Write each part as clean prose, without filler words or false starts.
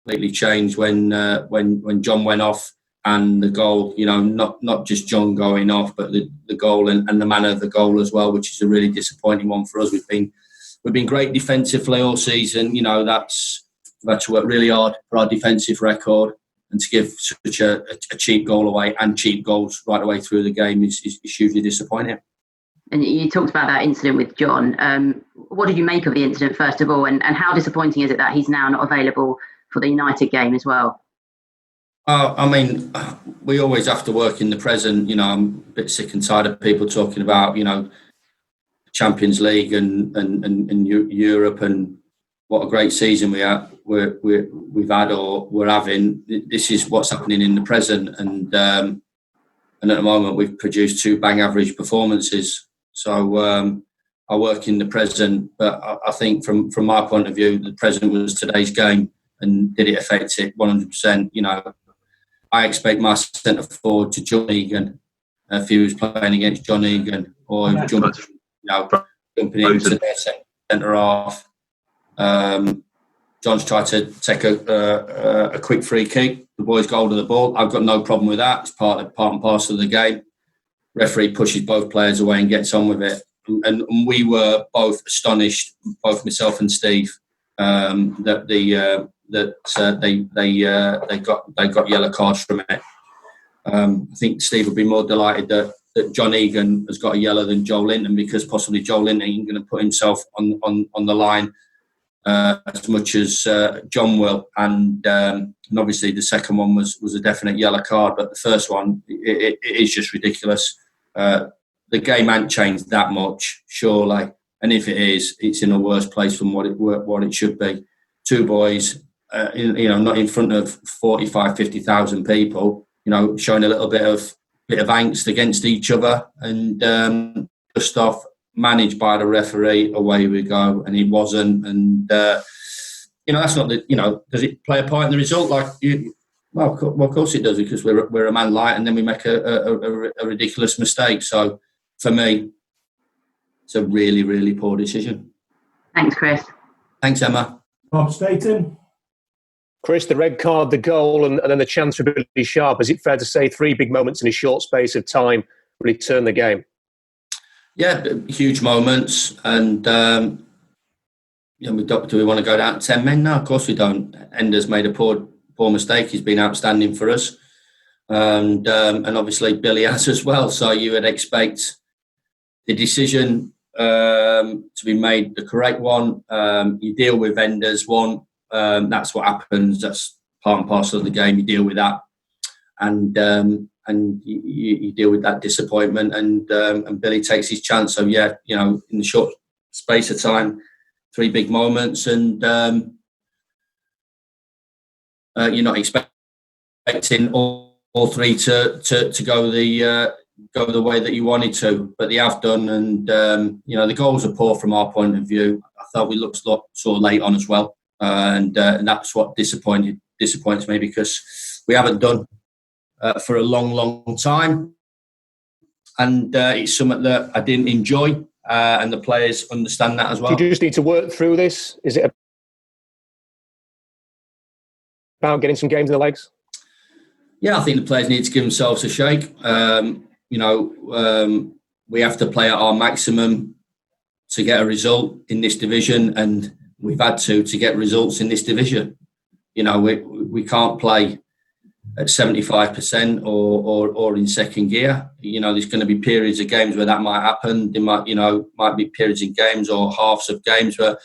completely changed when John went off, and the goal, not just John going off, but the goal and the manner of the goal as well, which is a really disappointing one for us. We've been great defensively all season. That's worked really hard for our defensive record, and to give such a cheap goal away and cheap goals right away through the game is hugely disappointing. And you talked about that incident with John. What did you make of the incident, first of all, and how disappointing is it that he's now not available for the United game as well? We always have to work in the present. I'm a bit sick and tired of people talking about, Champions League and Europe and what a great season we've had or we're having. This is what's happening in the present, and at the moment we've produced 2 bang average performances. So I work in the present, but I think from my point of view, the present was today's game, and did it affect it 100%? I expect my centre forward to John Egan if he was playing against John Egan, or jumping into their centre half. John's tried to take a quick free kick. The boys go to the ball. I've got no problem with that. It's part and parcel of the game. Referee pushes both players away and gets on with it. And we were both astonished, both myself and Steve, that they got yellow cards from it. I think Steve would be more delighted that John Egan has got a yellow than Joe Linton, because possibly Joe Linton ain't going to put himself on the line as much as John will. And obviously the second one was a definite yellow card, but the first one, it is just ridiculous. The game ain't changed that much, surely. And if it is, it's in a worse place than what it should be. 2 boys, not in front of 45, 50,000 people, showing a little bit of angst against each other, and just off managed by the referee, away we go, and it wasn't. And that's not the. Does it play a part in the result? Well, of course it does, because we're a man light, and then we make a ridiculous mistake. So for me, it's a really, really poor decision. Thanks, Chris. Thanks, Emma. Bob Staten. Chris, the red card, the goal, and then the chance for Billy Sharp. Is it fair to say 3 big moments in a short space of time really turned the game? Yeah, huge moments. And, do we want to go down to 10 men? No, of course we don't. Ender's made a poor mistake. He's been outstanding for us. And obviously Billy has as well. So you would expect the decision to be made the correct one. You deal with Ender's one. That's what happens. That's part and parcel of the game. You deal with that, and you deal with that disappointment. And Billy takes his chance. So in the short space of time, 3 big moments, and you're not expecting all 3 to go the way that you wanted to, but they have done. And the goals are poor from our point of view. I thought we looked sort of late on as well. And that's what disappoints me, because we haven't done for a long time, and it's something that I didn't enjoy, and the players understand that as well. Do you just need to work through this? Is it about getting some games in the legs? Yeah, I think the players need to give themselves a shake. We have to play at our maximum to get a result in this division, and we've had to get results in this division. We can't play at 75% or in second gear. There's going to be periods of games where that might happen. There might be periods in games or halves of games where,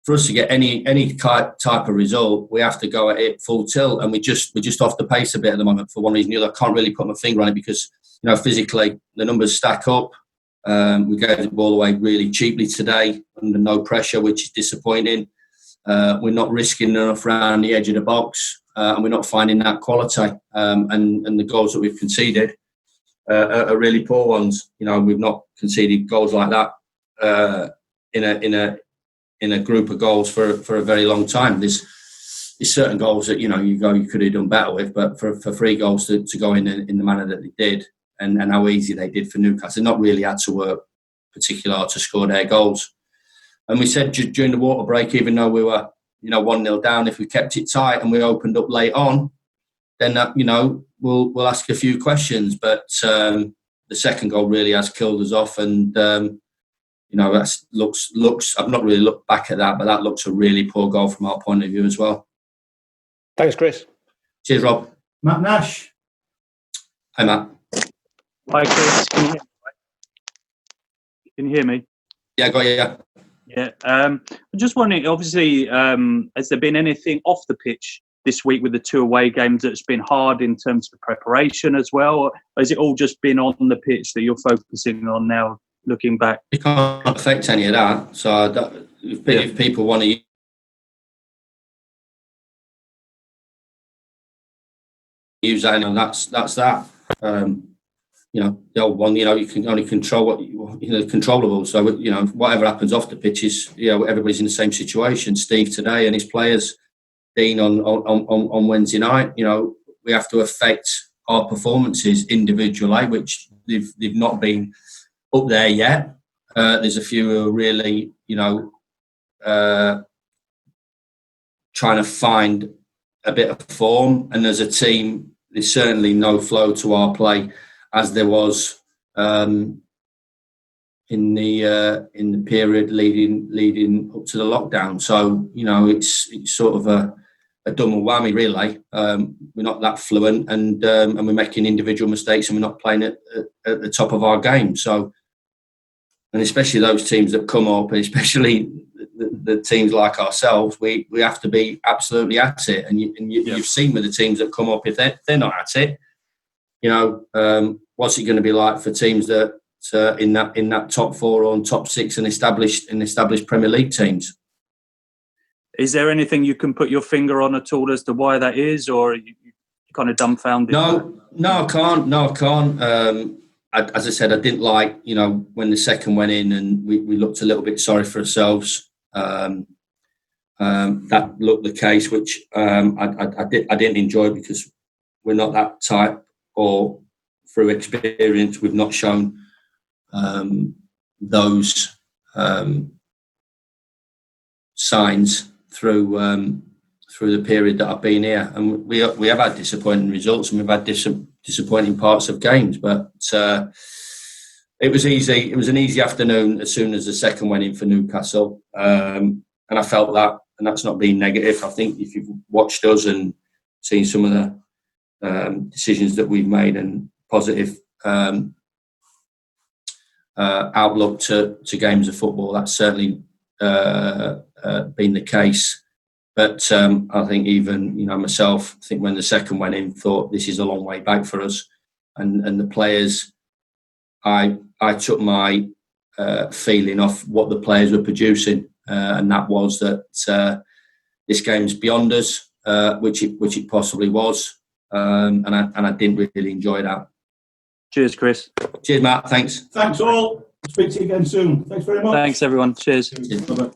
for us to get any type of result, we have to go at it full tilt, and we're just off the pace a bit at the moment for one reason or the other. I can't really put my finger on it, because physically the numbers stack up. We gave the ball away really cheaply today under no pressure, which is disappointing. We're not risking enough around the edge of the box, and we're not finding that quality. And the goals that we've conceded are really poor ones. We've not conceded goals like that in a group of goals for a very long time. There's certain goals that you could have done better with, but for 3 goals to go in the manner that they did, and how easy they did for Newcastle, not really had to work particularly hard to score their goals. And we said during the water break, even though we were 1-0 down, if we kept it tight and we opened up late on, then that, we'll ask a few questions. But the second goal really has killed us off, and that looks. I've not really looked back at that, but that looks a really poor goal from our point of view as well. Thanks, Chris. Cheers, Rob. Matt Nash. Hi, Matt. Hi, Chris. Can you hear me? Yeah, got you. Yeah. Yeah. I'm just wondering, obviously, has there been anything off the pitch this week with the 2 away games that's been hard in terms of preparation as well? Or has it all just been on the pitch that you're focusing on now, looking back? It can't affect any of that. So if people want to use that, that's that. The old one, you can only control what controllable. So whatever happens off the pitch is, everybody's in the same situation. Steve today and his players, Dean on Wednesday night. We have to affect our performances individually, which they've not been up there yet. There's a few who are really, trying to find a bit of form, and as a team, there's certainly no flow to our play as there was in the period leading up to the lockdown. So it's sort of a double whammy, really. We're not that fluent, and we're making individual mistakes, and we're not playing at the top of our game. So, and especially those teams that come up, and especially the teams like ourselves, we have to be absolutely at it. And you've seen with the teams that come up, if they're not at it, what's it going to be like for teams that in that top 4 or top 6 and established Premier League teams? Is there anything you can put your finger on at all as to why that is, or are you kind of dumbfounded? No, I can't. As I said, I didn't like when the second went in and we looked a little bit sorry for ourselves. That looked the case, which I didn't enjoy, because we're not that type, or through experience we've not shown those signs through the period that I've been here. And we have had disappointing results, and we've had disappointing parts of games, but it was easy. It was an easy afternoon as soon as the second went in for Newcastle, and I felt that, and that's not being negative. I think if you've watched us and seen some of the decisions that we've made and positive outlook to games of football, that's certainly been the case. But I think even myself, I think when the second went in, thought this is a long way back for us, and the players. I took my feeling off what the players were producing, and that was that this game's beyond us, which it possibly was, and I didn't really enjoy that. Cheers, Chris. Cheers, Matt. Thanks. Thanks all. Speak to you again soon. Thanks very much. Thanks, everyone. Cheers. Cheers. Bye-bye.